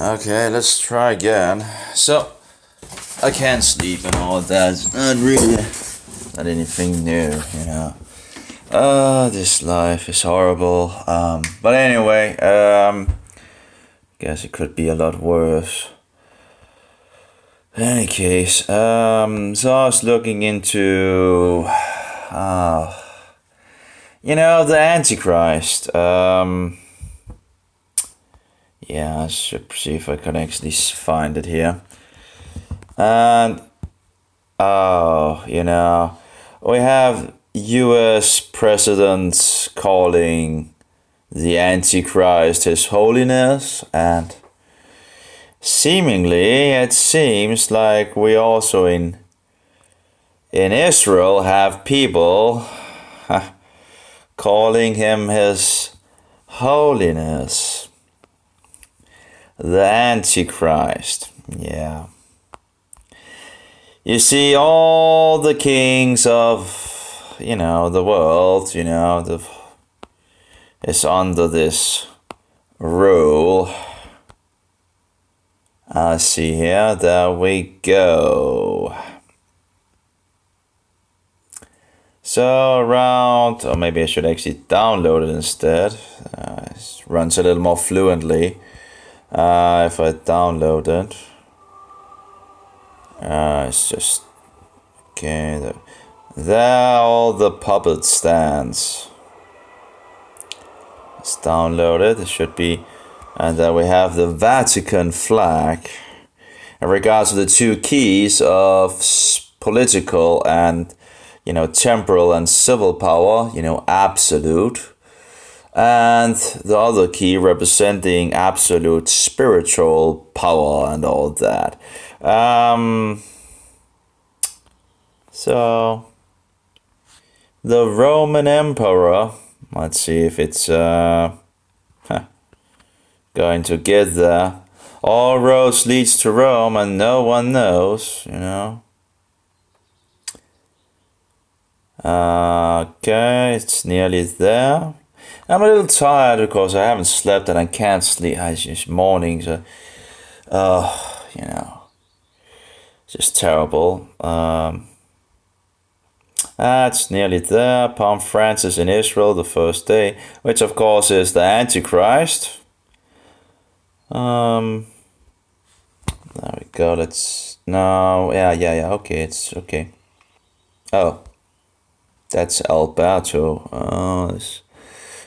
Okay, let's try again. So, I can't sleep and all that. Not really, not anything new, you know. This life is horrible. But anyway, guess it could be a lot worse. In any case, so I was looking into, the AntiChrist. Yeah, I should see if I can actually find it here. And, we have US presidents calling the Antichrist His Holiness, and seemingly it seems like we also in Israel have people calling him His Holiness, the Antichrist. Yeah. You see, all the kings of, the world, is under this rule. I see here, there we go. So around, or maybe I should actually download it instead. It runs a little more fluently if I download it. It's just okay. There all the puppet stands. Let's download it. It should be, and then we have the Vatican flag. In regards to the two keys of political and temporal and civil power, absolute, and the other key representing absolute spiritual power and all that. So the Roman Emperor, let's see if it's going to get there. All roads leads to Rome and no one knows, Okay, it's nearly there. I'm a little tired because I haven't slept and I can't sleep. It's just morning, so just terrible. It's nearly there. Pope Francis in Israel the first day, which of course is the Antichrist. There we go. Okay, it's okay. Oh, that's Alberto. Oh, it's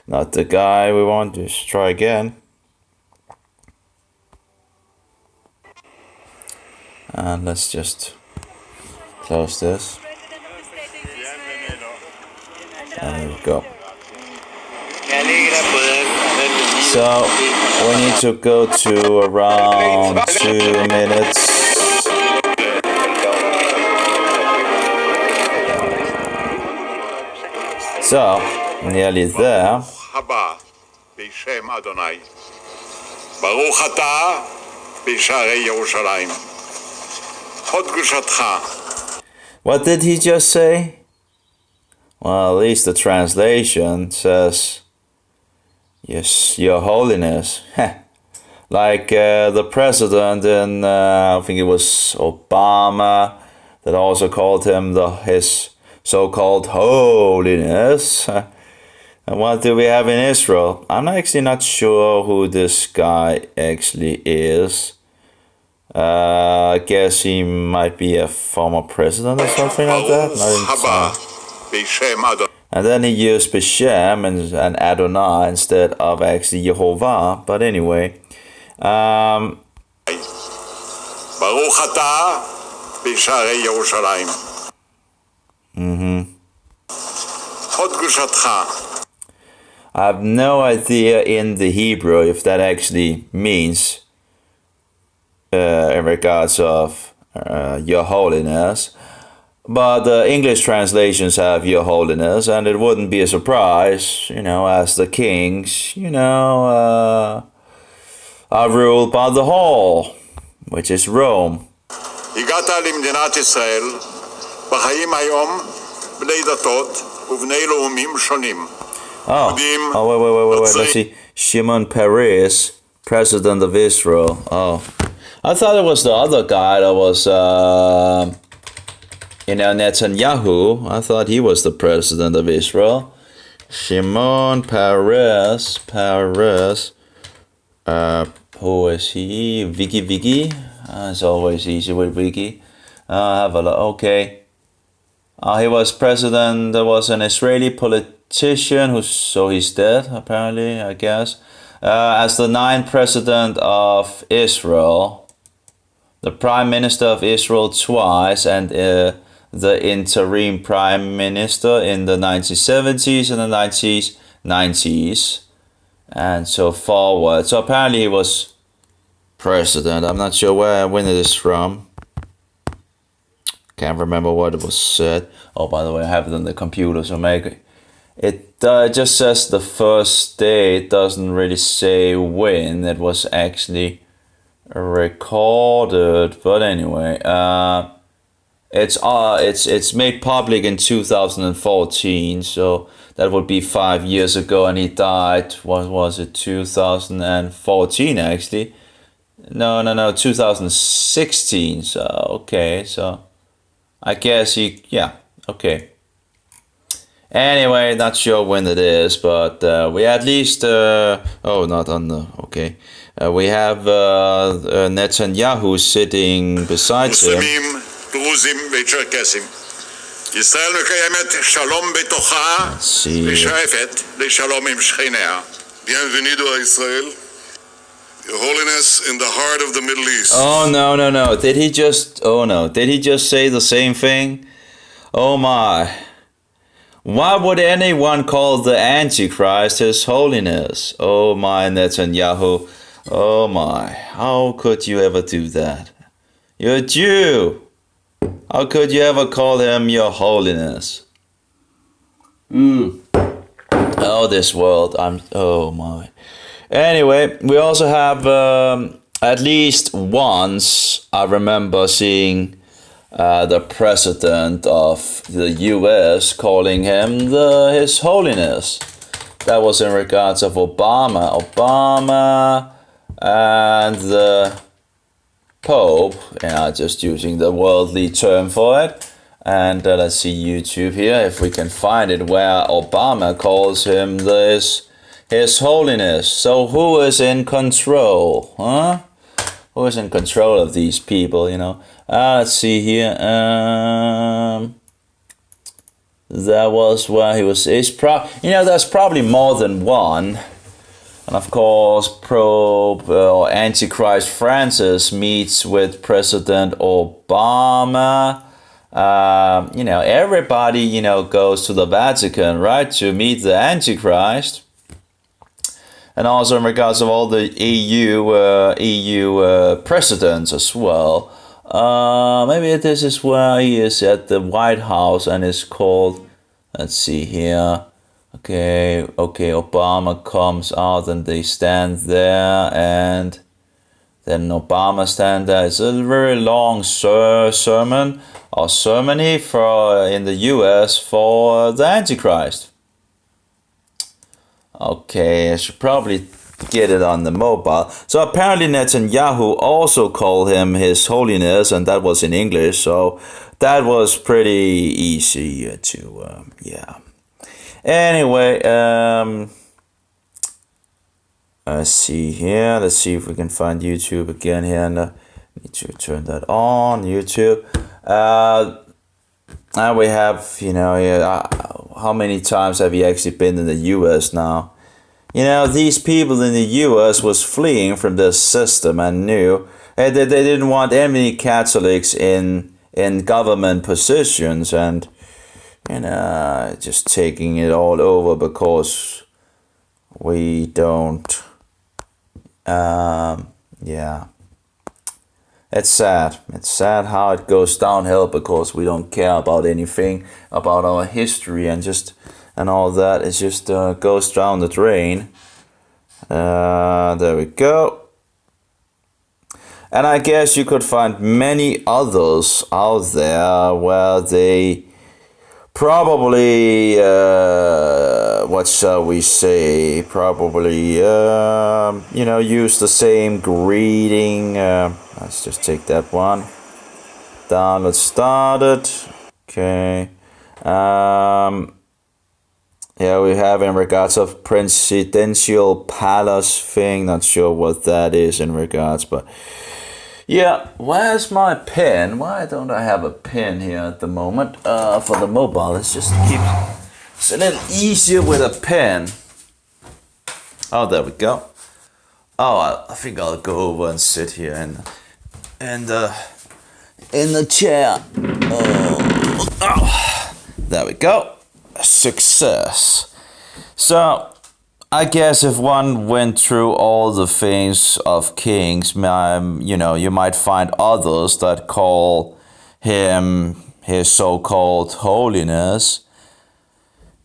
not the guy we want. Just try again. And let's just close this. There we go. So we need to go to around 2 minutes. So nearly there. What did he just say? Well, at least the translation says, "Yes, Your Holiness." Like the president in, I think it was Obama, that also called him his so-called holiness. And what do we have in Israel? I'm actually not sure who this guy actually is. I guess he might be a former president or something like that. And then he used Beshem and Adonai instead of actually Yehovah. But anyway, I have no idea in the Hebrew if that actually means in regards of Your Holiness. But the English translations have Your Holiness, and it wouldn't be a surprise, as the kings, are ruled by the whole, which is Rome. Wait, let's see. Shimon Peres President of Israel. Oh, I thought it was the other guy that was, Netanyahu. I thought he was the president of Israel. Shimon Peres. Who is he? Vicky. It's always easy with Vicky. Have a look. Okay. He was president. There was an Israeli politician so he's dead apparently, I guess. As the 9th president of Israel, the prime minister of Israel twice, and the interim prime minister in the 1970s and the 1990s, and so forward. So apparently he was president. I'm not sure when it is from. Can't remember what it was said. Oh, by the way, I have it on the computer, so maybe it just says the first day. It doesn't really say when it was actually recorded. But anyway, it's made public in 2014, so that would be 5 years ago, and he died. What was it? 2014 actually. No, 2016. So okay, so I guess okay. Anyway, not sure when it is, but we at least not on the okay. We have Netanyahu sitting beside him. דרוזים וצ'רקסים. ישראל מקיימת שלום בתוכה ושואפת לשלום עם שכניה. Bienvenido a Israel. Your Holiness, in the heart of the Middle East. Oh no. Did he just say the same thing? Oh my. Why would anyone call the Antichrist His Holiness? Oh my, Netanyahu. Oh my. How could you ever do that? You're a Jew. How could you ever call him Your Holiness? Oh, this world. Oh my. Anyway, we also have at least once I remember seeing the president of the US calling him His Holiness. That was in regards of Obama and the Pope, just using the worldly term for it. And let's see YouTube here if we can find it where Obama calls him His Holiness. So who is in control, huh? Who is in control of these people, let's see here. That was where he was. There's probably more than one. And of course, Antichrist Francis meets with President Obama. Everybody, goes to the Vatican, right, to meet the Antichrist. And also in regards of all the EU presidents as well. Maybe this is where he is at the White House and is called, let's see here. Okay, Obama comes out and they stand there, and then Obama stand there. It's a very long sermon or ceremony in the US for the Antichrist. Okay, I should probably get it on the mobile. So apparently Netanyahu also called him His Holiness, and that was in English, so that was pretty easy to, Anyway, let's see here. Let's see if we can find YouTube again here. And need to turn that on, YouTube. Now we have, how many times have you actually been in the US now? These people in the US was fleeing from this system and knew they didn't want any Catholics in government positions, and just taking it all over because we don't. It's sad. It's sad how it goes downhill because we don't care about anything about our history and all that. It just goes down the drain. There we go. And I guess you could find many others out there where they probably, what shall we say? Probably, use the same greeting. Let's just take that one down. Let's start it. Okay. Yeah, we have in regards of presidential palace thing. Not sure what that is in regards, but yeah. Where's my pen? Why don't I have a pen here at the moment? For the mobile, it's a little easier with a pen. Oh, there we go. Oh, I think I'll go over and sit here in the chair. Oh, there we go. Success. So, I guess if one went through all the things of kings, you might find others that call him his so-called holiness.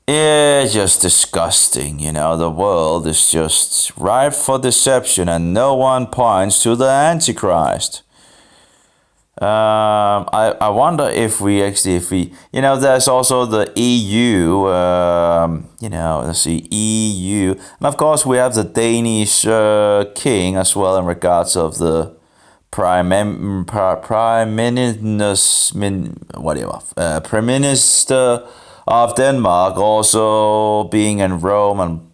It's just disgusting, the world is just ripe for deception and no one points to the Antichrist. I wonder if there's also the EU, let's see, EU, and of course we have the Danish king as well in regards of the prime minister of Denmark also being in Rome,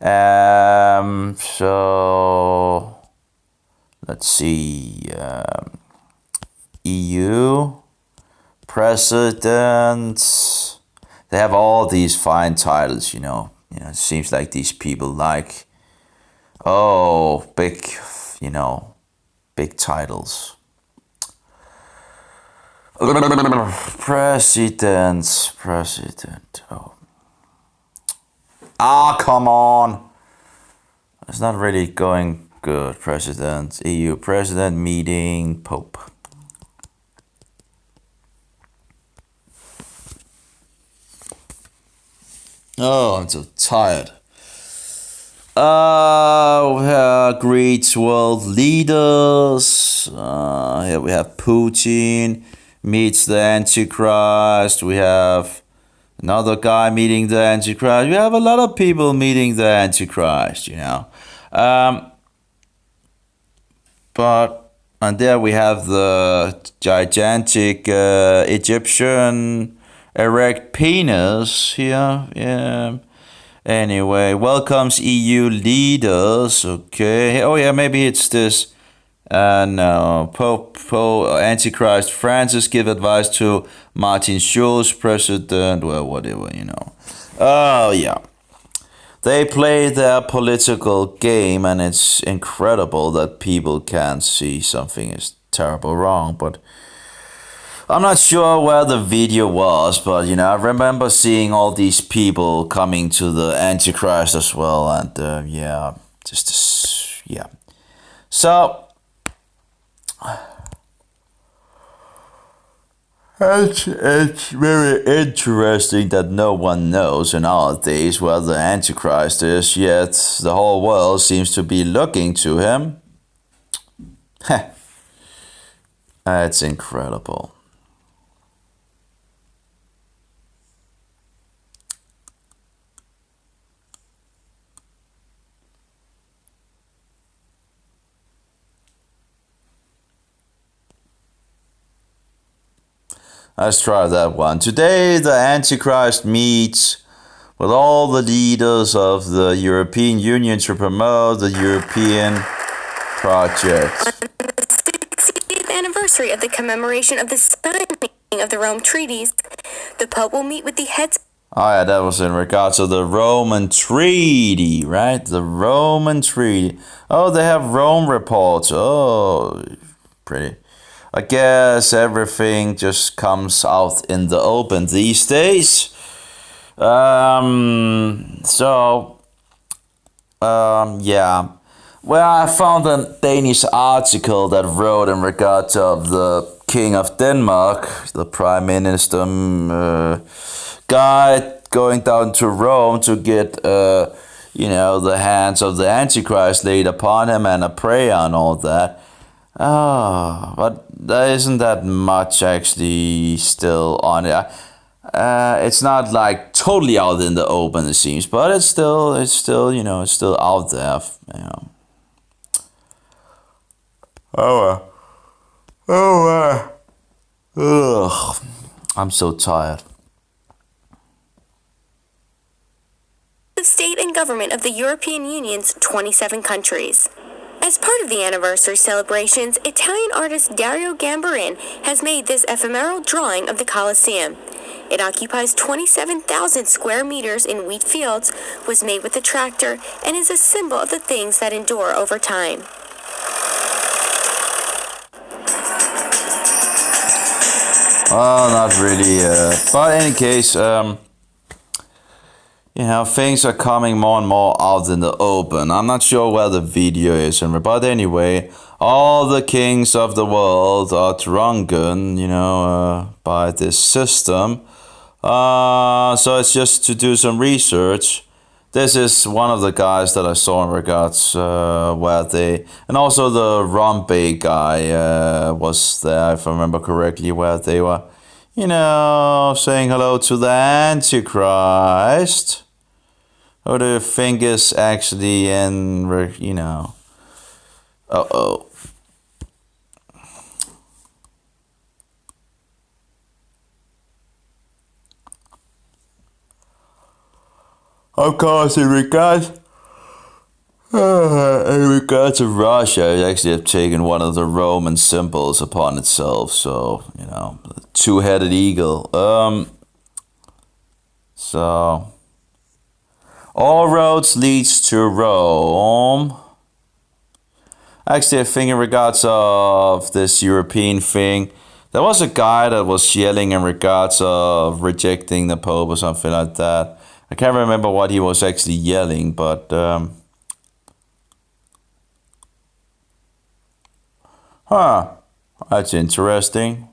and so let's see. EU presidents, they have all these fine titles, it seems like these people like, big titles. President, come on, it's not really going good. President, EU president, meeting, Pope. Oh, I'm so tired. Great world leaders. Here we have Putin meets the Antichrist. We have another guy meeting the Antichrist. We have a lot of people meeting the Antichrist, and there we have the gigantic Egyptian erect penis here. Yeah. Anyway, welcomes EU leaders. Okay. Oh yeah, maybe it's this. No. Pope Antichrist Francis give advice to Martin Schulz, president. Well, whatever, Oh yeah. They play their political game, and it's incredible that people can't see something is terrible wrong, but I'm not sure where the video was, but I remember seeing all these people coming to the Antichrist as well, and yeah. So it's very interesting that no one knows in our days where the Antichrist is, yet the whole world seems to be looking to him. It's incredible. Let's try that one. Today, the Antichrist meets with all the leaders of the European Union to promote the European project. On the 60th anniversary of the commemoration of the signing of the Rome treaties, the Pope will meet with the heads. Oh yeah, that was in regards to the Roman treaty, right? The Roman treaty. Oh, they have Rome reports. Oh, pretty. I guess everything just comes out in the open these days. Yeah. Well, I found a Danish article that wrote in regard of the King of Denmark, the Prime Minister guy going down to Rome to get, the hands of the Antichrist laid upon him and a prayer and all that. But there isn't that much actually still on it. It's not like totally out in the open, it seems, but it's still, it's still out there, you know. Ugh, I'm so tired. The state and government of the European Union's 27 countries. As part of the anniversary celebrations, Italian artist Dario Gambarin has made this ephemeral drawing of the Colosseum. It occupies 27,000 square meters in wheat fields, was made with a tractor, and is a symbol of the things that endure over time. Well, not really, but in any case, you know, things are coming more and more out in the open. I'm not sure where the video is, but anyway, all the kings of the world are drunken, you know, by this system. So it's just to do some research. This is one of the guys that I saw in regards where they, and also the Rompe guy was there, if I remember correctly, where they were, you know, saying hello to the Antichrist. Who do you think is actually in, you know, uh-oh. Of course, in regards to Russia, it actually have taken one of the Roman symbols upon itself. So, you know, the two-headed eagle. So, all roads leads to Rome. Actually, I think in regards of this European thing, there was a guy that was yelling in regards of rejecting the Pope or something like that. I can't remember what he was actually yelling, but that's interesting.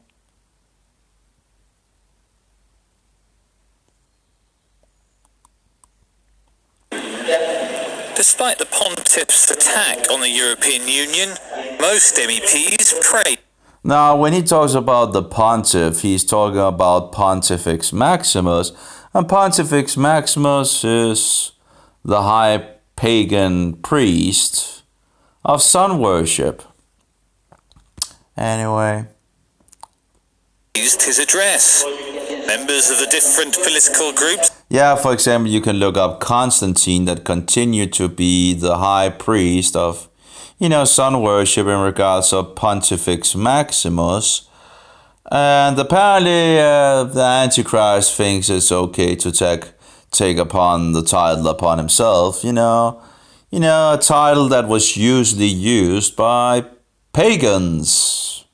Despite the pontiff's attack on the European Union, most MEPs prayed. Now, when he talks about the pontiff, he's talking about Pontifex Maximus. And Pontifex Maximus is the high pagan priest of sun worship. Anyway. Used his address. Members of the different political groups. Yeah, for example, you can look up Constantine that continued to be the high priest of, you know, sun worship in regards of Pontifex Maximus. And apparently the Antichrist thinks it's okay to take upon the title upon himself, you know, a title that was usually used by pagans.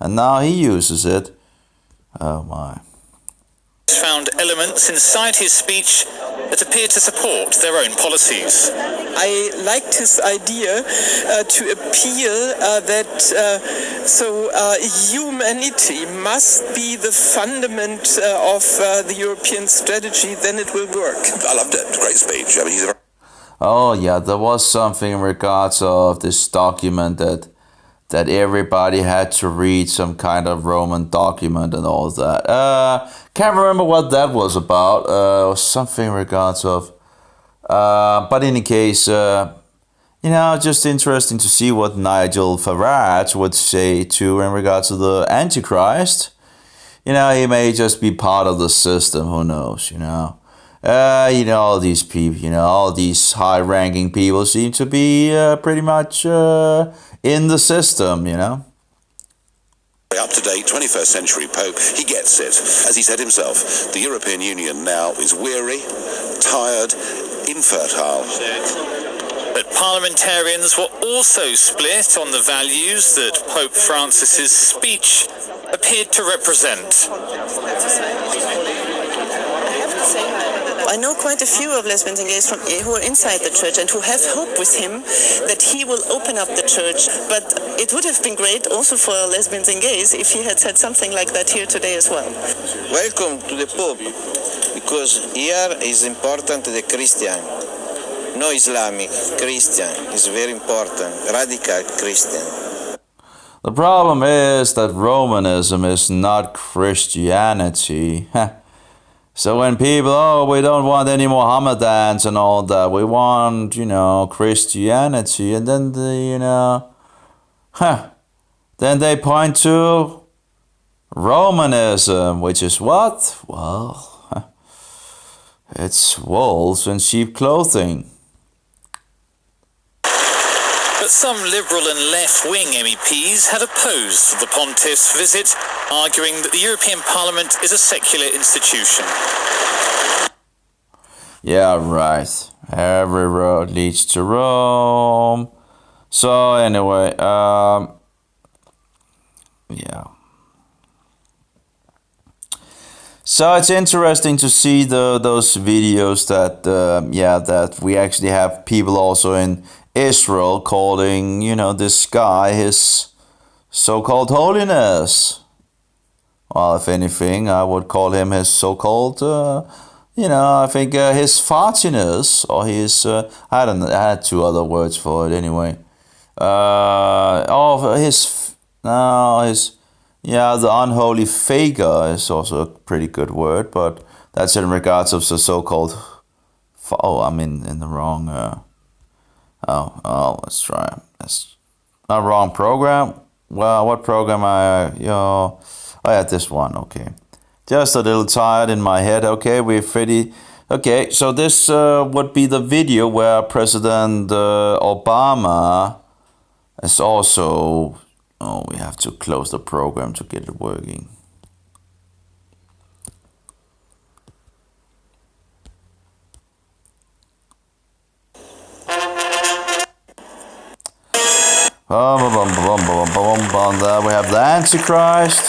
And now he uses it. Oh my. Found elements inside his speech that appear to support their own policies. I liked his idea to appeal that humanity must be the fundament of the European strategy, then it will work. I loved it. Great speech. I mean, oh yeah, there was something in regards of this document that everybody had to read, some kind of Roman document and all that. Can't remember what that was about. Something in regards of. But in any case, you know, just interesting to see what Nigel Farage would say too in regards to the Antichrist. You know, he may just be part of the system. Who knows? You know, all these people. You know, all these high-ranking people seem to be pretty much in the system. You know. Up-to-date 21st century Pope, he gets it. As he said himself, the European Union now is weary, tired, infertile. But parliamentarians were also split on the values that Pope Francis's speech appeared to represent. I know quite a few of lesbians and gays who are inside the church and who have hope with him that he will open up the church. But it would have been great also for lesbians and gays if he had said something like that here today as well. Welcome to the Pope, because here is important the Christian, no Islamic, Christian is very important, radical Christian. The problem is that Romanism is not Christianity. So when people, oh, we don't want any Mohammedans and all that, we want, Christianity, and then then they point to Romanism, which is what? Well, it's wolves in sheep clothing. But some liberal and left-wing MEPs had opposed the pontiff's visit, arguing that the European Parliament is a secular institution. Yeah, right. Every road leads to Rome. So anyway, yeah. So it's interesting to see those videos that that we actually have people also in Israel calling this guy his so-called holiness. Well, if anything, I would call him his so-called I think his fartiness, or his I don't know. I had two other words for it anyway. The unholy faker is also a pretty good word, but that's in regards of the so-called. I'm in the wrong. Let's try. That's not wrong program. Well, what program this one. Okay, just a little tired in my head. Okay, we're pretty. Okay, so this would be the video where President Obama is also. Oh, we have to close the program to get it working. We have the AntiChrist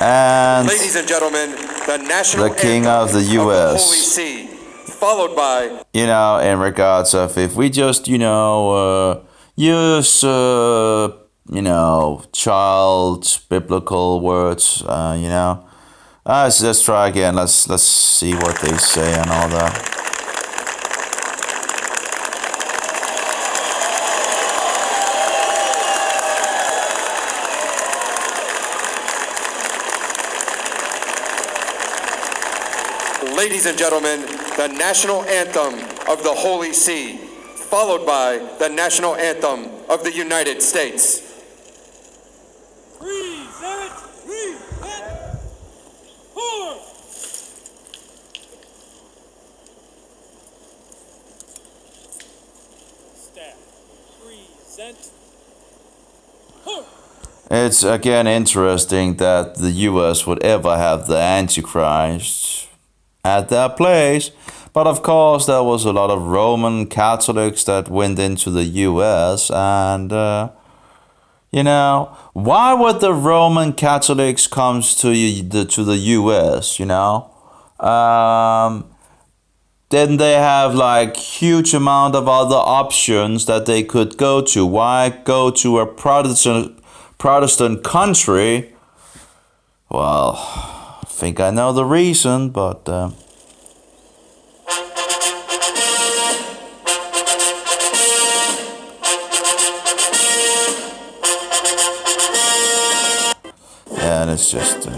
and ladies and gentlemen, the King of the U.S. Of the Holy See, followed by in regards of if we just use child biblical words, let's try again. Let's see what they say and all that. ladies and gentlemen, the national anthem of the Holy See, followed by the national anthem of the United States. It's again interesting that the US would ever have the Antichrist at their place. But of course, there was a lot of Roman Catholics that went into the US, and why would the Roman Catholics comes to the US? Didn't they have like huge amount of other options that they could go to? Why go to a Protestant country? Well, I think I know the reason, but and it's just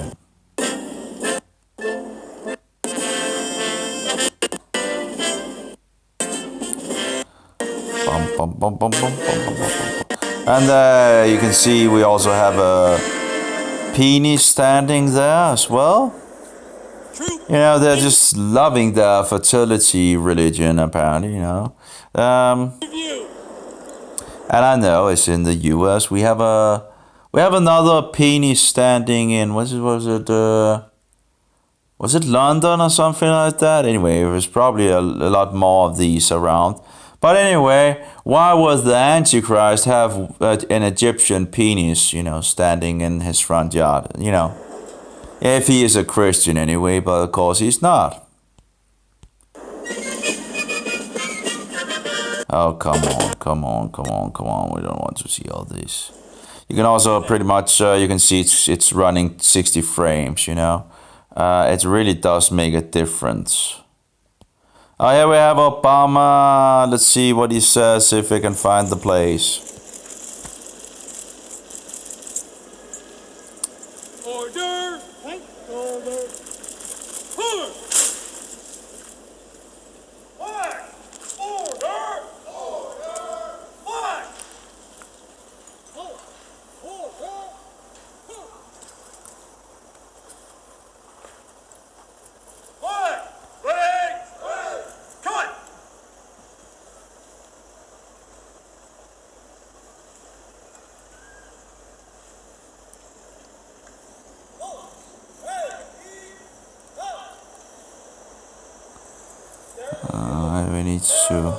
and you can see we also have a penis standing there as well. They're just loving their fertility religion, apparently. And I know it's in the US. We have another penis standing in was it London or something like that? Anyway, there's probably a lot more of these around. But anyway, why would the Antichrist have an Egyptian penis, standing in his front yard? If he is a Christian anyway, but of course he's not. Oh, come on. We don't want to see all this. You can also pretty much, you can see it's running 60 frames, It really does make a difference. Oh, here we have Obama. Let's see what he says, if we can find the place. Order! Order! needs to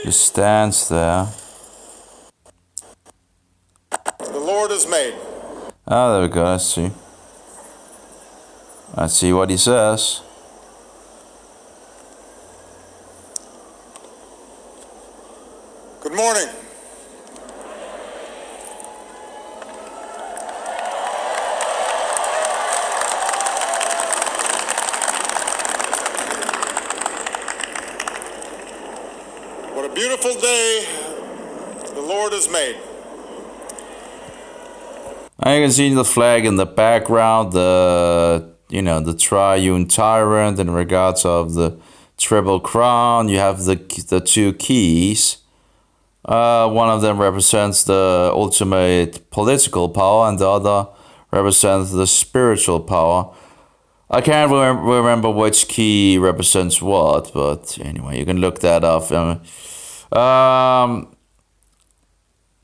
just stands there. The Lord has made. Oh, there we go. Let's see. Let's see what he says. Good morning. What a beautiful day the Lord has made. And you can see the flag in the background, the triune tyrant in regards of the triple crown. You have the two keys. One of them represents the ultimate political power, and the other represents the spiritual power. I can't remember which key represents what, but anyway, you can look that up.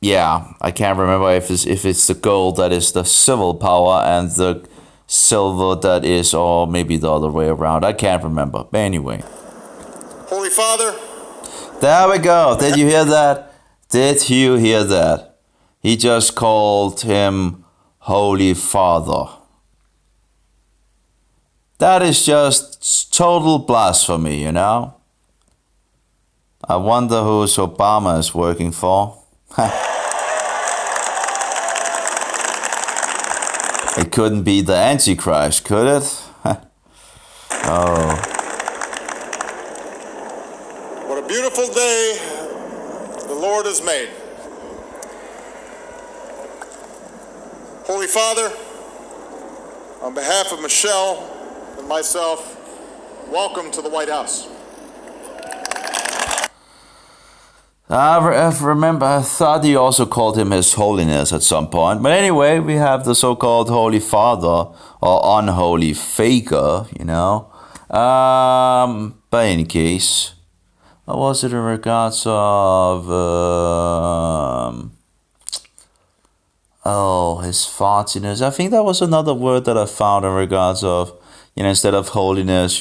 Yeah, I can't remember if it's the gold that is the civil power and the silver that is, or maybe the other way around. I can't remember. But anyway. Holy Father. There we go. Did you hear that? Did you hear that? He just called him Holy Father. That is just total blasphemy, you know? I wonder who Obama is working for. It couldn't be the AntiChrist, could it? Oh. What a beautiful day the Lord has made. Holy Father, on behalf of Michelle and myself, welcome to the White House. I remember, I thought he also called him His Holiness at some point. But anyway, we have the so-called Holy Father, or unholy faker, you know. But in any case, what was it in regards of, his fartiness? I think that was another word that I found in regards of, instead of holiness,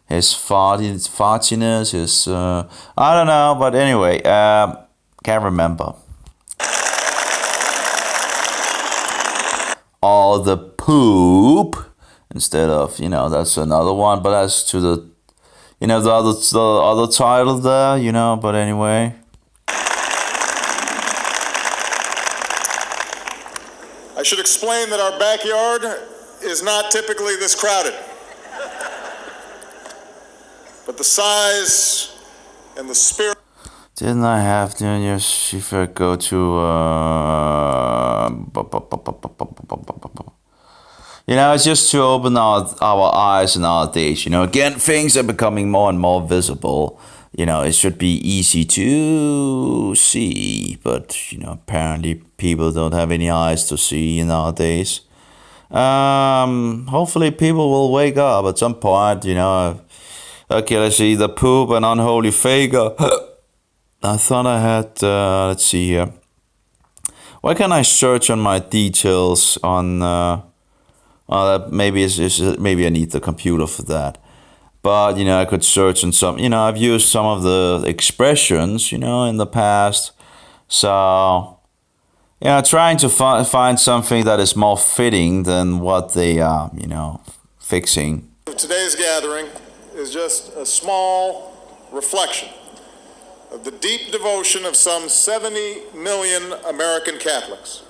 his fartiness, his, I don't know, but anyway, can't remember. Or the poop, instead of, that's another one, but that's to the, the other title there, but anyway. I should explain that our backyard is not typically this crowded. But the size and the spirit. Didn't I have to just if I go to it's just to open our eyes nowadays. Again, things are becoming more and more visible. It should be easy to see, but apparently people don't have any eyes to see nowadays. Hopefully people will wake up at some point. Okay, let's see, the poop and unholy faker. I thought I had, let's see here. Why can't I search on my details on, maybe I need the computer for that. But, I could search on some, I've used some of the expressions, in the past. So, trying to find something that is more fitting than what they are, fixing. Today's gathering is just a small reflection of the deep devotion of some 70 million American Catholics.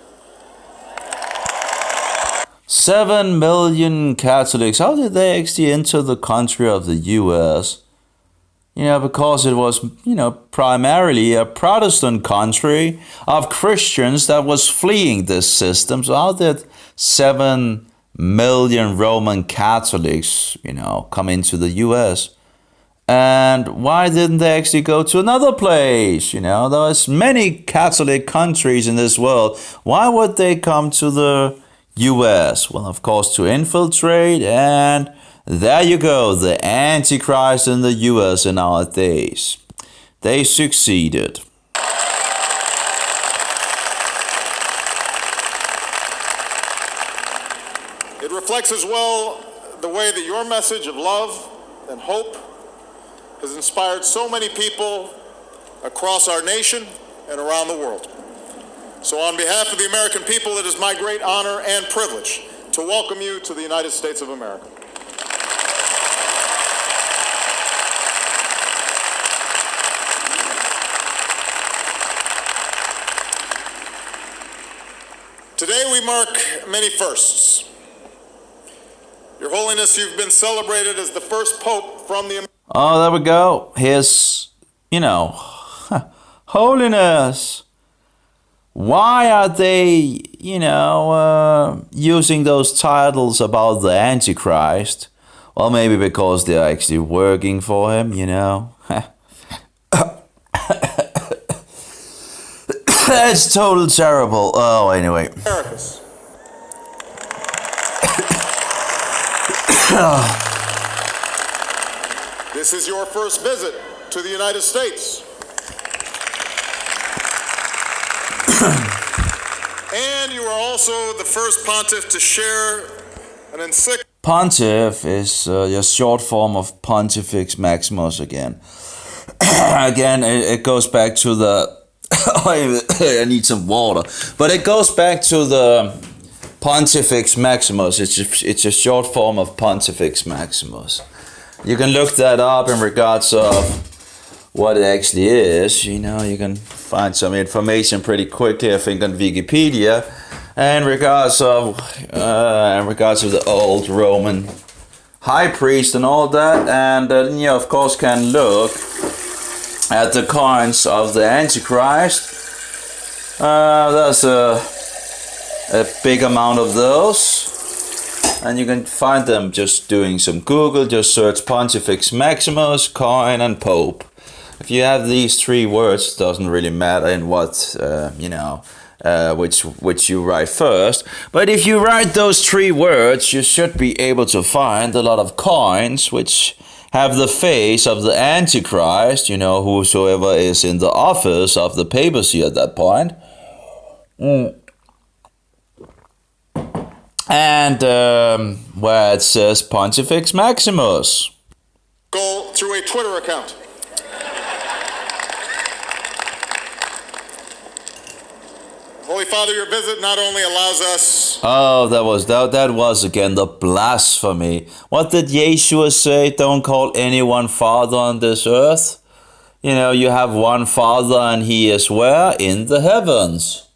7 million Catholics. How did they actually enter the country of the US? Because it was, primarily a Protestant country of Christians that was fleeing this system. So how did 7 million Roman Catholics, come into the US? And why didn't they actually go to another place? There's many Catholic countries in this world. Why would they come to the US? Well, of course, to infiltrate, and there you go, the Antichrist in the US in our days. They succeeded. It reflects as well the way that your message of love and hope has inspired so many people across our nation and around the world. So on behalf of the American people, it is my great honor and privilege to welcome you to the United States of America. Today we mark many firsts. Your Holiness, you've been celebrated as the first Pope from the... Oh, there we go. His, Holiness. Why are they, using those titles about the Antichrist? Well, maybe because they're actually working for him, That's total terrible. Oh, anyway. Americas. This is your first visit to the United States. And you are also the first pontiff to share an encyclical. Pontiff is just short form of Pontifex Maximus again. Again, it goes back to the... I need some water. But it goes back to the Pontifex Maximus. It's a short form of Pontifex Maximus. You can look that up in regards of what it actually is. You can find some information pretty quickly, I think, on Wikipedia. And in regards of the old Roman high priest and all that. And you of course can look at the coins of the Antichrist. There's a big amount of those. And you can find them just doing some Google. Just search Pontifex Maximus, coin, and Pope. If you have these three words, it doesn't really matter in what, which you write first. But if you write those three words, you should be able to find a lot of coins which have the face of the Antichrist, whosoever is in the office of the papacy at that point. And where it says Pontifex Maximus. Go through a Twitter account. Holy Father, your visit not only allows us... Oh, that was again the blasphemy. What did Yeshua say? Don't call anyone Father on this earth. You have one Father and he is where? In the heavens.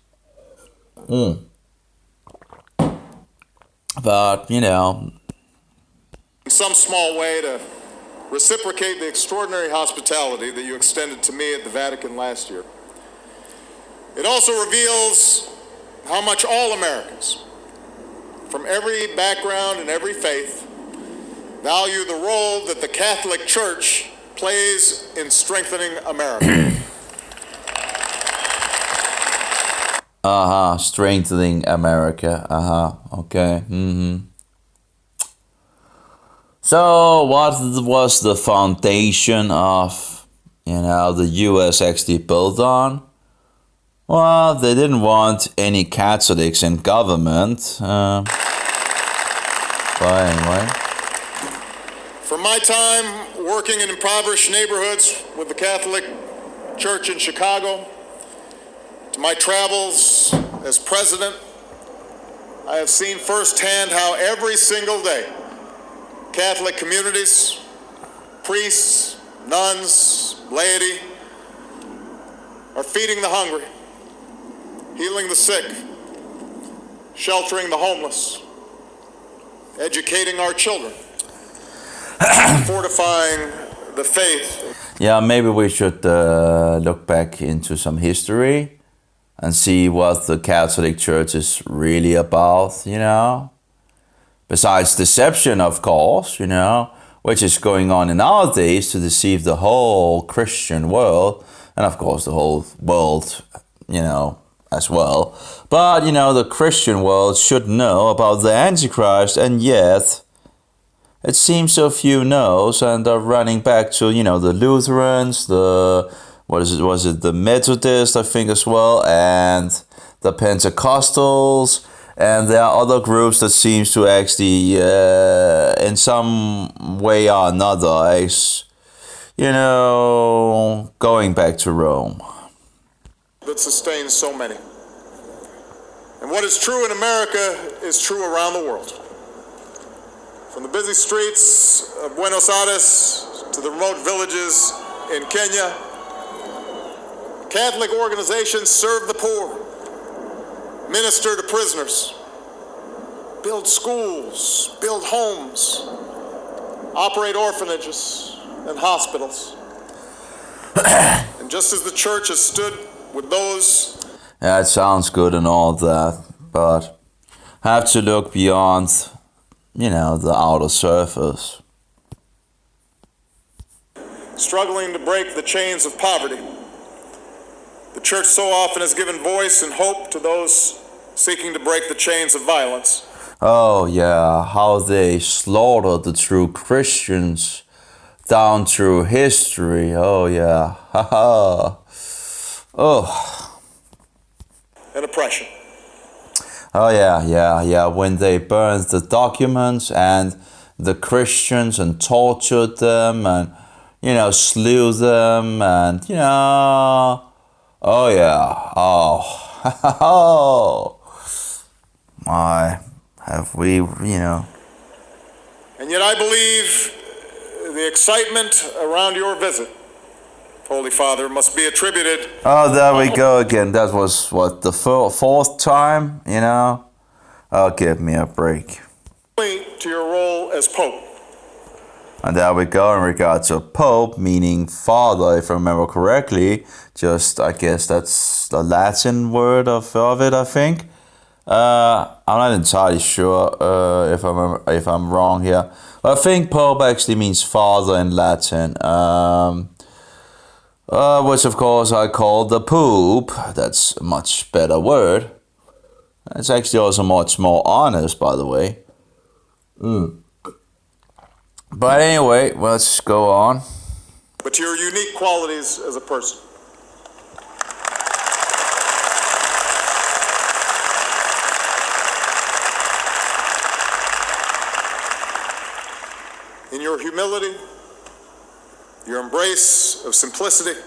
But, in some small way to reciprocate the extraordinary hospitality that you extended to me at the Vatican last year. It also reveals how much all Americans, from every background and every faith, value the role that the Catholic Church plays in strengthening America. Strengthening America. Okay. So, what was the foundation of, the US actually built on? Well, they didn't want any Catholics in government. But anyway. From my time working in impoverished neighborhoods with the Catholic Church in Chicago, to my travels as president, I have seen firsthand how every single day Catholic communities, priests, nuns, laity are feeding the hungry, healing the sick, sheltering the homeless, educating our children, fortifying the faith. Yeah, maybe we should look back into some history and see what the Catholic Church is really about, Besides deception, of course, which is going on in our days to deceive the whole Christian world, and of course the whole world, as well. But, the Christian world should know about the Antichrist, and yet it seems so few knows, and are running back to, the Lutherans, was it the Methodists, I think, as well, and the Pentecostals, and there are other groups that seems to actually, in some way or another, going back to Rome. That sustains so many. And what is true in America is true around the world. From the busy streets of Buenos Aires to the remote villages in Kenya, Catholic organizations serve the poor, minister to prisoners, build schools, build homes, operate orphanages and hospitals. And just as the church has stood with those... Yeah, it sounds good and all that, but have to look beyond, the outer surface. Struggling to break the chains of poverty, the church so often has given voice and hope to those seeking to break the chains of violence. Oh yeah, how they slaughtered the true Christians down through history. Oh yeah, haha. Oh. And oppression. Oh yeah. When they burned the documents and the Christians and tortured them and, slew them and, oh yeah, oh. My, have we, And yet I believe the excitement around your visit, Holy Father, must be attributed... Oh, there we go again. That was, the fourth time, Oh, give me a break. ...to your role as Pope. And there we go in regard to Pope, meaning Father, if I remember correctly. I guess that's the Latin word of it, I think. I'm not entirely sure if I'm wrong here. But I think Pope actually means Father in Latin. Which of course I call the Poop. That's a much better word. It's actually also much more honest, by the way. But anyway, let's go on. But to your unique qualities as a person. In your humility, your embrace of simplicity,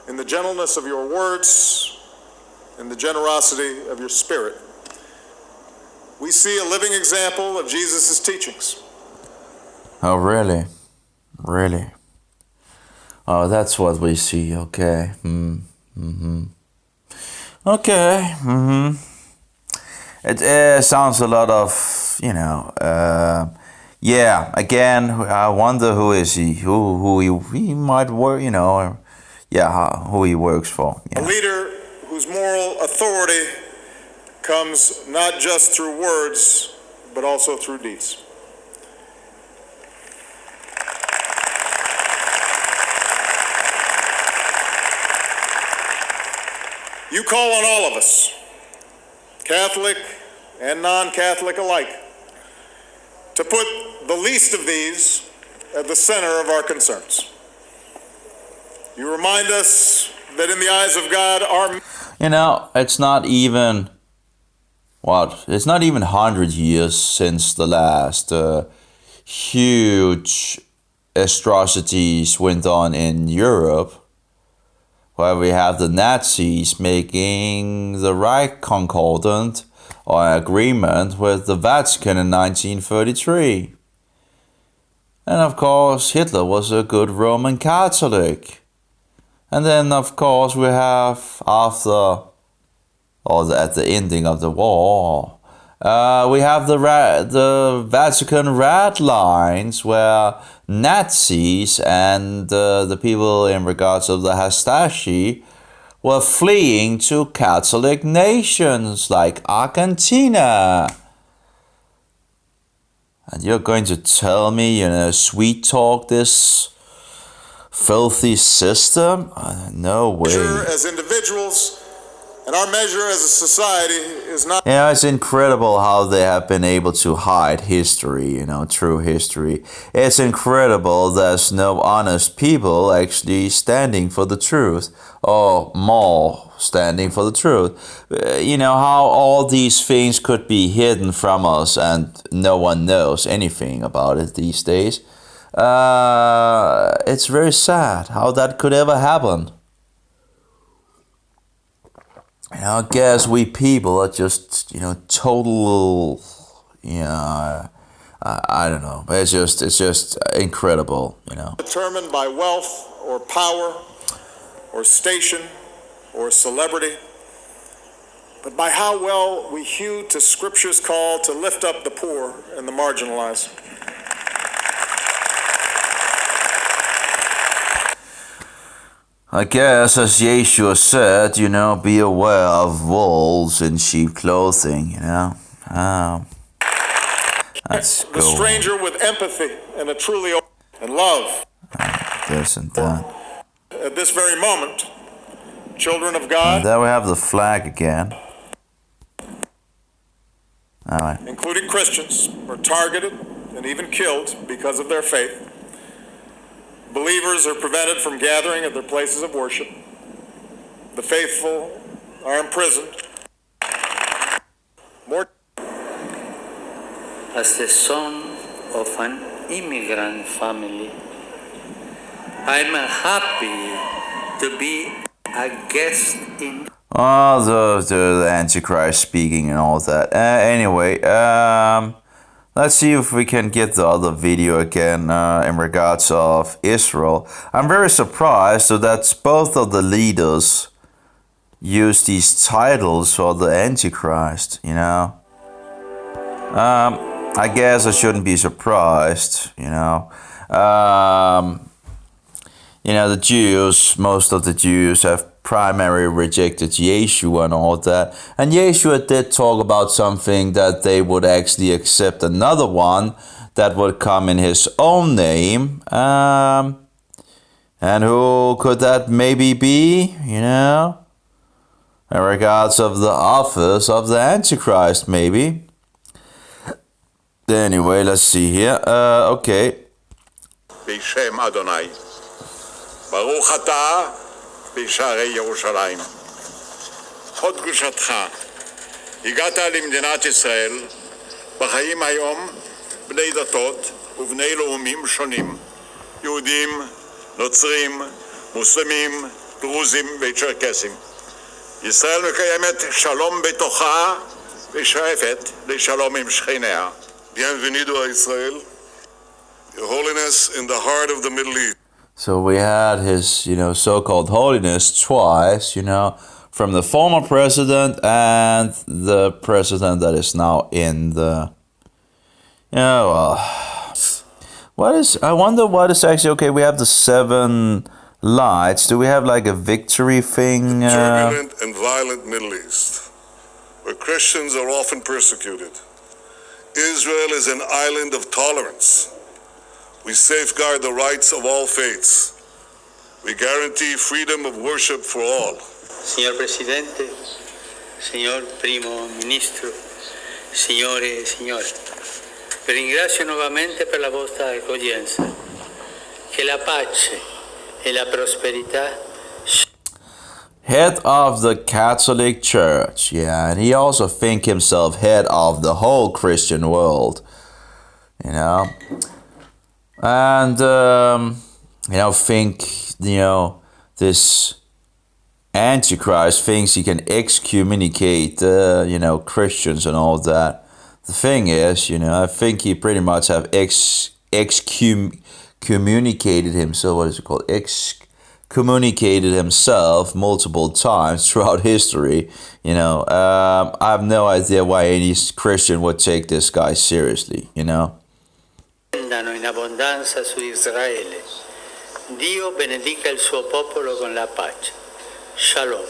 in the gentleness of your words, in the generosity of your spirit, we see a living example of Jesus' teachings. Oh, really? Really? Oh, that's what we see, okay. Okay, It sounds a lot of, yeah, again, I wonder who is he, who he might work, who he works for. Yeah. A leader whose moral authority comes not just through words, but also through deeds. You call on all of us, Catholic and non-Catholic alike, to put the least of these at the center of our concerns. You remind us that in the eyes of God, it's not even, it's not even 100 years since the last huge atrocities went on in Europe, where we have the Nazis making the Reich Concordant or agreement with the Vatican in 1933. And of course, Hitler was a good Roman Catholic. And then, of course, we have at the ending of the war, we have the Vatican Red Lines, where Nazis and the people in regards of the Hastati were fleeing to Catholic nations like Argentina. And you're going to tell me, sweet talk this filthy system? No way. As individuals, and our measure as a society is not... Yeah, it's incredible how they have been able to hide history, true history. It's incredible there's no honest people actually standing for the truth, or more standing for the truth. How all these things could be hidden from us and no one knows anything about it these days. it's very sad how that could ever happen. And I guess we people are just, total, I don't know. It's just incredible, Determined by wealth or power or station or celebrity, but by how well we hew to Scripture's call to lift up the poor and the marginalized. I guess, as Yeshua said, be aware of wolves in sheep clothing, That's the stranger with empathy and a truly and love. This and that. At this very moment, children of God, And there we have the flag again. All right. including Christians, are targeted and even killed because of their faith. Believers are prevented from gathering at their places of worship. The faithful are imprisoned. More. As the son of an immigrant family, I'm happy to be a guest in. Oh, the Antichrist speaking and all that. Anyway, let's see if we can get the other video again in regards of Israel. I'm very surprised that both of the leaders use these titles for the Antichrist, I guess I shouldn't be surprised, the Jews, most of the Jews have primarily rejected Yeshua and all that. And Yeshua did talk about something that they would actually accept another one that would come in his own name. And who could that maybe be, in regards of the office of the Antichrist, maybe. Anyway, let's see here. Okay. בשם אדוני. ברוך אתה בשערי ירושלים. הוד קדושתך. הגעת למדינת ישראל, בחיים היום בני דתות ובני לאומים שונים. יהודים, נוצרים, מוסלמים, דרוזים וצ'רקסים. ישראל מקיימת שלום בתוכה ושואפת לשלום עם שכניה. Bienvenido a Israel, Your Holiness in the heart of the Middle East. So we had his, so-called holiness twice, from the former president and the president that is now in the, I wonder what is actually, okay, we have the 7 lights. Do we have like a victory thing? The turbulent and violent Middle East, where Christians are often persecuted. Israel is an island of tolerance. We safeguard the rights of all faiths. We guarantee freedom of worship for all. Signor Presidente, signor Primo Ministro, signore e signore, vi ringrazio nuovamente per la vostra accoglienza. Che la pace e la prosperità. Head of the Catholic Church, yeah, and he also think himself head of the whole Christian world, and think, this Antichrist thinks he can excommunicate, Christians and all that. The thing is, I think he pretty much have excommunicated himself, what is it called, communicated himself multiple times throughout history. I have no idea why any Christian would take this guy seriously, Scendano in abbondanza su Israele. Dio benedica il suo popolo con la pace. Shalom.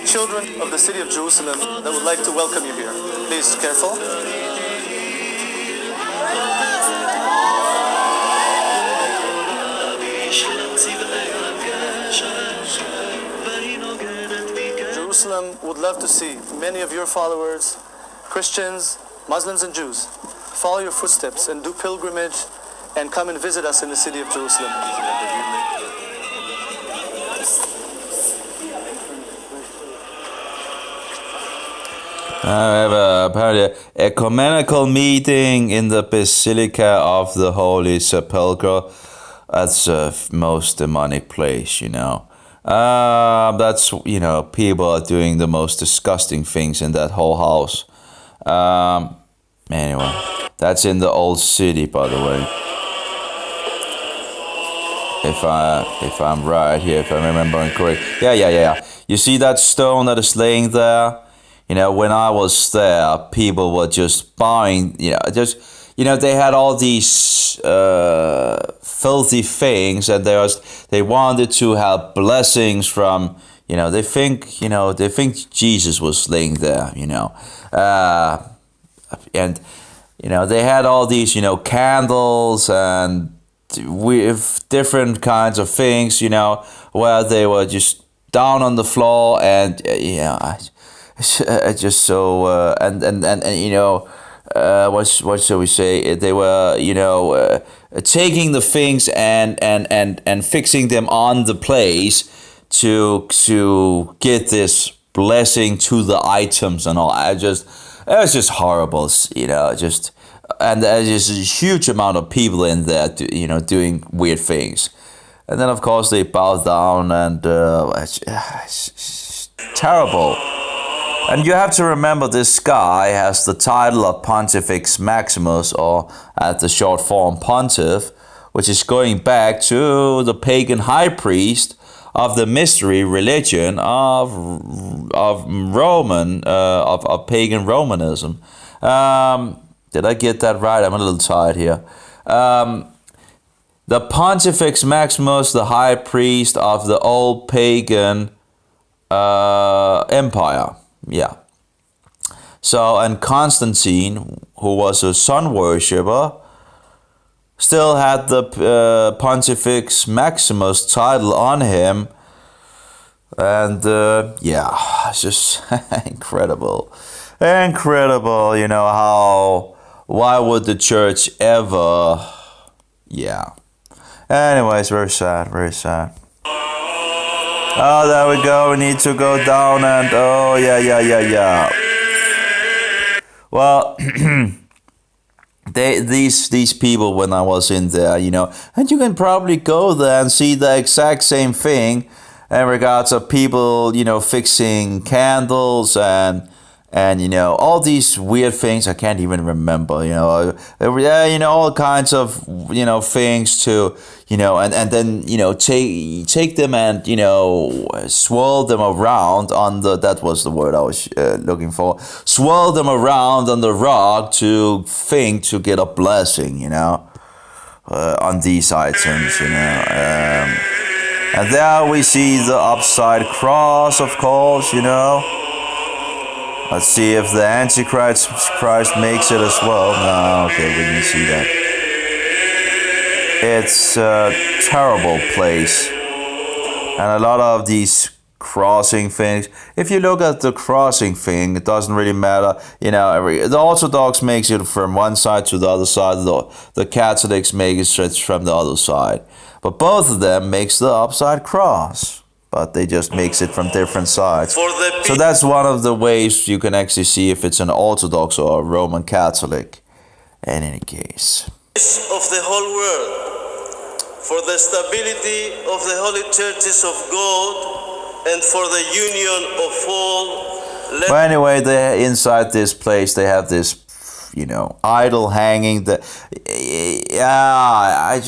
Children of the city of Jerusalem that would like to welcome you here. Please, careful. Jerusalem would love to see many of your followers, Christians, Muslims, and Jews, follow your footsteps and do pilgrimage and come and visit us in the city of Jerusalem. Apparently, ecumenical meeting in the Basilica of the Holy Sepulchre. That's the most demonic place, That's, people are doing the most disgusting things in that whole house. Anyway, that's in the old city, by the way. If I'm right here, if I'm remembering correct. Yeah. You see that stone that is laying there? When I was there, people were just buying, they had all these filthy things, and they wanted to have blessings from, they think Jesus was laying there, and they had all these, candles and with different kinds of things, where they were just down on the floor, and just so what shall we say? They were taking the things and fixing them on the place to get this blessing to the items and all. It was just horrible, and there's just a huge amount of people in there, doing weird things. And then, of course, they bow down, and it's terrible. And you have to remember, this guy has the title of Pontifex Maximus, or at the short form Pontiff, which is going back to the pagan high priest of the mystery religion of pagan Romanism. Did I get that right? I'm a little tired here. The Pontifex Maximus, the high priest of the old pagan empire. Yeah. So, and Constantine, who was a sun worshipper, still had the Pontifex Maximus title on him. And it's just incredible. Incredible, why would the church ever, Anyways, very sad, very sad. Oh, there we go, we need to go down and, yeah. Well, these people, when I was in there, and you can probably go there and see the exact same thing in regards of people, fixing candles and all these weird things. I can't even remember, all kinds of, things to, and then, take them and, swirl them around on that was the word I was looking for. Swirl them around on the rock to get a blessing, on these items, and there we see the upside cross, of course, Let's see if the Antichrist makes it as well. No, okay, we didn't see that. It's a terrible place. And a lot of these crossing things. If you look at the crossing thing, it doesn't really matter. The Orthodox makes it from one side to the other side. The Catholics make it from the other side. But both of them makes the upside cross. But they just makes it from different sides. So that's one of the ways you can actually see if it's an Orthodox or a Roman Catholic. In any case. Of the whole world, for the stability of the holy churches of God, and for the union of all. Well, anyway, inside this place they have this, idol hanging. I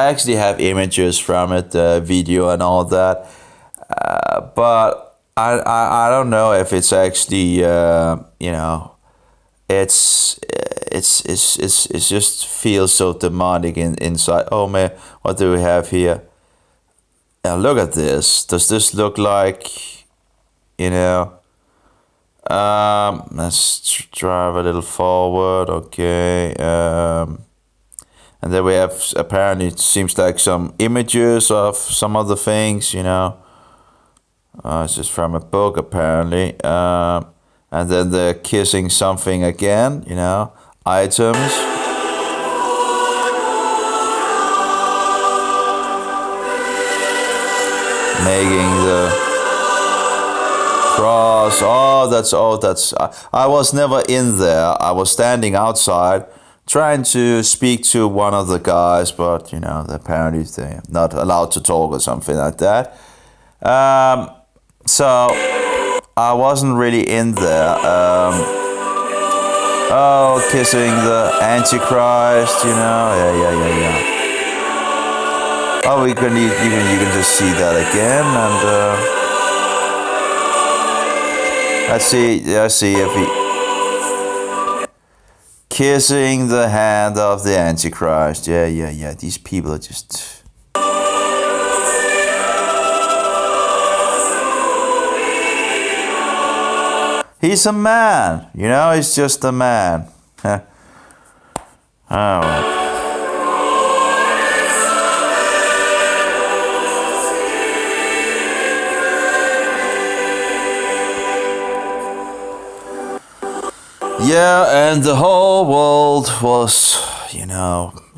actually have images from it, video and all that. But I don't know if it's actually it just feels so demonic inside. Oh man, what do we have here? Now look at this. Does this look like let's drive a little forward. Okay. And then we have, apparently it seems like some images of some of the things, It's just from a book, apparently. And then they're kissing something again, items. Making the cross was, I was never in there. I was standing outside trying to speak to one of the guys, but, apparently they're not allowed to talk or something like that. So I wasn't really in there. Kissing the Antichrist, yeah. Oh, you can just see that again, and let's see if he kissing the hand of the Antichrist. Yeah. These people are just. He's a man, he's just a man. Oh. Yeah, and the whole world was,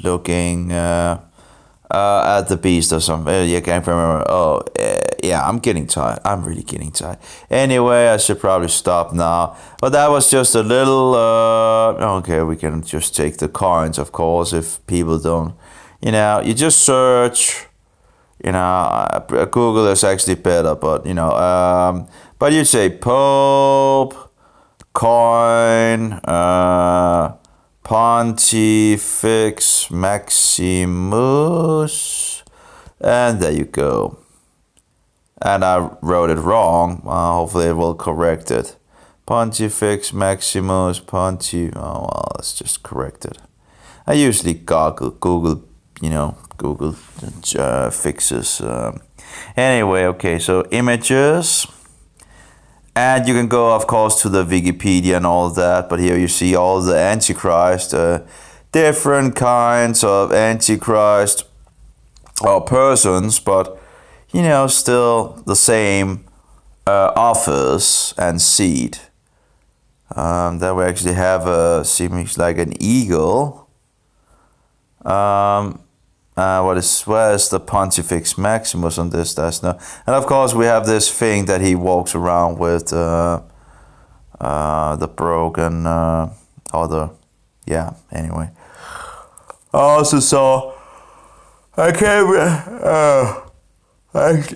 looking at the beast or something. You can't remember. Yeah, I'm getting tired. I'm really getting tired. Anyway, I should probably stop now. But that was just a little. Okay, we can just take the coins, of course, if people don't. You just search. Google is actually better, but but you say Pope. Coin, Pontifex Maximus, and there you go. And I wrote it wrong. Hopefully it will correct it. Pontifex Maximus, let's just correct it. I usually Google fixes. Anyway, okay, so images. And you can go, of course, to the Wikipedia and all that. But here you see all the Antichrist, different kinds of Antichrist or persons, but, still the same office and seed. Then we actually have seems like an eagle. Where's the Pontifex Maximus on this? That's no. And of course we have this thing that he walks around with, the broken, anyway. I also saw, I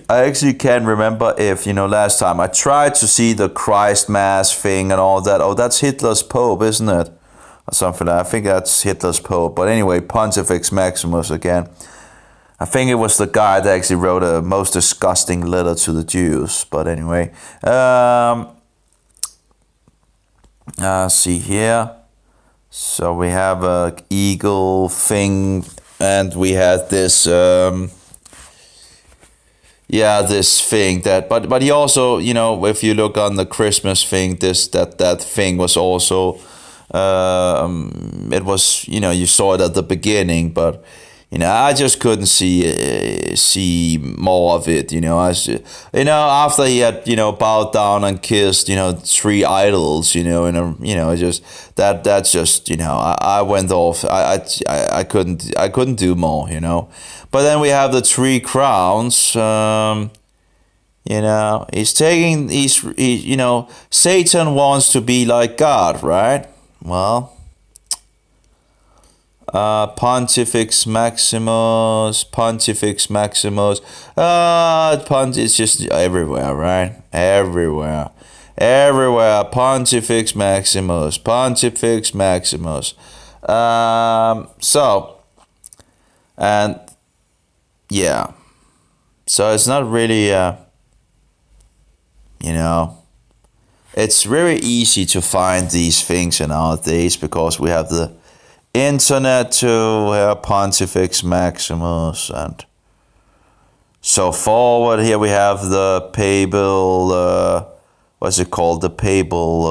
actually can't remember if, last time I tried to see the Christ Mass thing and all that. Oh, that's Hitler's Pope, isn't it? Or something like that. I think that's Hitler's Pope. But anyway, Pontifex Maximus again. I think it was the guy that actually wrote a most disgusting letter to the Jews. But anyway. See here. So we have a eagle thing. And we had this... this thing that... But he also, if you look on the Christmas thing, that thing was also... it was, you saw it at the beginning, but I just couldn't see more of it. After he had bowed down and kissed 3 idols, just that's just I went off. I couldn't do more. But then we have the 3 crowns. Satan wants to be like God, right? Well, Pontifex Maximus, it's just everywhere, right? Everywhere, Pontifex Maximus. So it's not really, it's very easy to find these things nowadays because we have the internet to Pontifex Maximus and so forward. Here we have the papal, what's it called? The papal,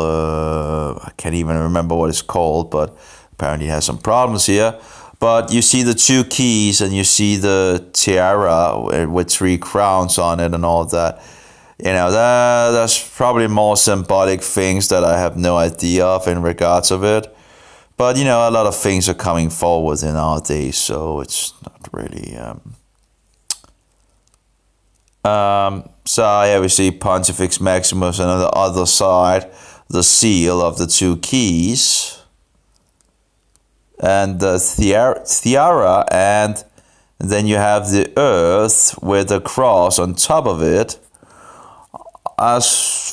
I can't even remember what it's called, but apparently it has some problems here. But you see the 2 keys and you see the tiara with 3 crowns on it and all that. That's probably more symbolic things that I have no idea of in regards of it. But, a lot of things are coming forward in nowadays, so it's not really... So here we see Pontifex Maximus, and on the other side, the seal of the two keys, and the tiara, and then you have the earth with the cross on top of it. As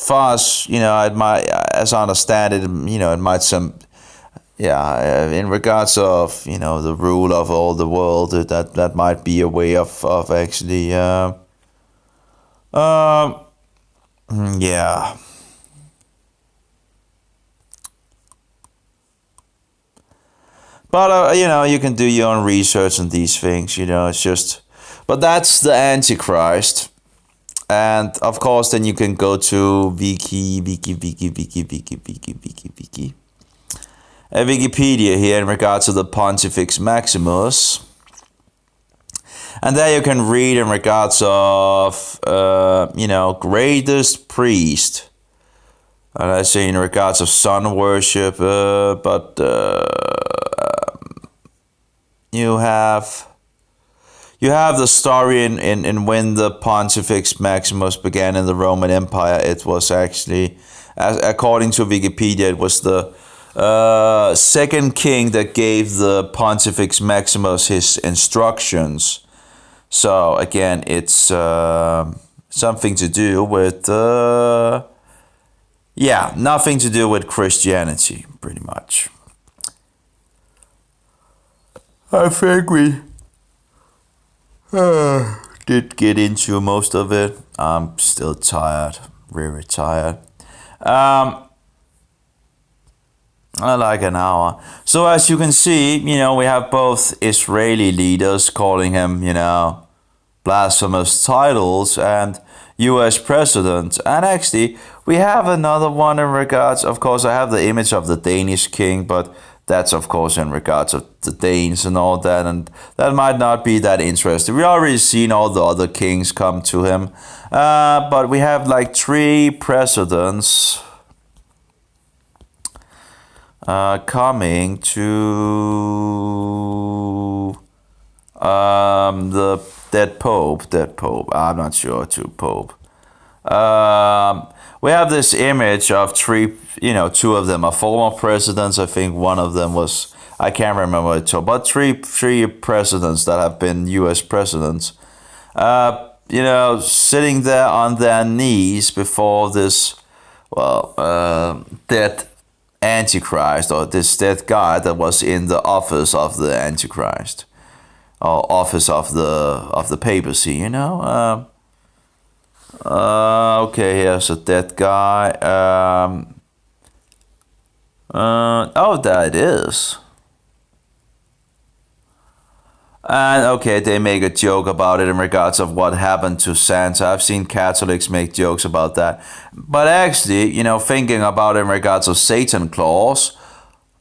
far as as I understand it, it might in regards of the rule of all the world, that might be a way of actually yeah. But you can do your own research on these things. It's just, but that's the Antichrist. And of course, then you can go to Wikipedia here in regards to the Pontifex Maximus. And there you can read in regards of, greatest priest. And I say in regards of sun worship, but you have the story in when the Pontifex Maximus began in the Roman Empire. It was actually, according to Wikipedia, it was the second king that gave the Pontifex Maximus his instructions. So again, it's something to do with, nothing to do with Christianity, pretty much. I think we did get into most of it. I'm still tired, very tired. Like an hour. So as you can see, we have both Israeli leaders calling him, blasphemous titles, and US president. And actually, we have another one in regards, of course, I have the image of the Danish king, but that's, of course, in regards of the Danes and all that, and that might not be that interesting. We already seen all the other kings come to him, but we have like 3 presidents coming to the dead pope. I'm not sure, to pope. We have this image of 3, 2 of them are former presidents. I think one of them was, I can't remember it, but three presidents that have been US presidents, sitting there on their knees before this, dead Antichrist, or this dead guy that was in the office of the Antichrist, or office of the papacy, okay, here's a dead guy. There it is. And okay, they make a joke about it in regards of what happened to Santa. I've seen Catholics make jokes about that. But actually, thinking about it in regards of Satan Claus,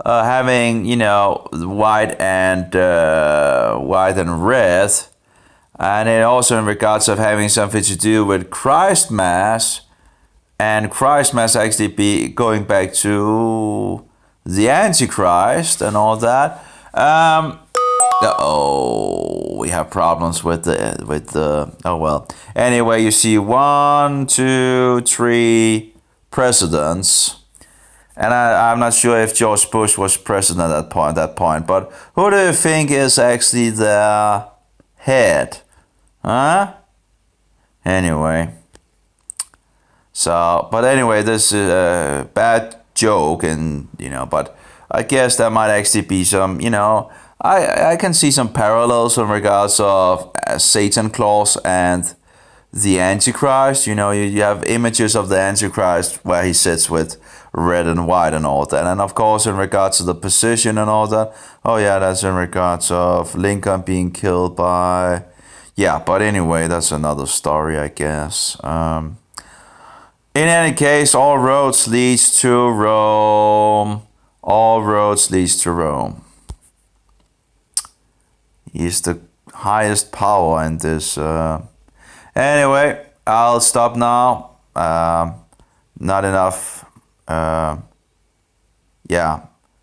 having, white and red, and it also in regards of having something to do with Christ Mass, and Christ Mass actually be going back to the Antichrist and all that. We have problems with the oh well. Anyway, you see 1, 2, 3 presidents, and I'm not sure if George Bush was president at that point. But who do you think is actually their head? Huh? Anyway. So, but anyway, this is a bad joke, and but I guess there might actually be some, I can see some parallels in regards of Satan Claus and the Antichrist. You have images of the Antichrist where he sits with red and white and all that. And of course, in regards to the position and all that, that's in regards of Lincoln being killed by, but anyway, that's another story, I guess. In any case, all roads leads to Rome. All roads leads to Rome. He's the highest power in this. Anyway, I'll stop now. Not enough.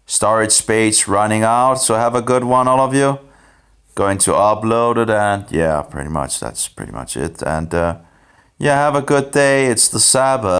Storage space running out. So have a good one, all of you. Going to upload it, and pretty much that's pretty much it. And Yeah, have a good day. It's the Sabbath.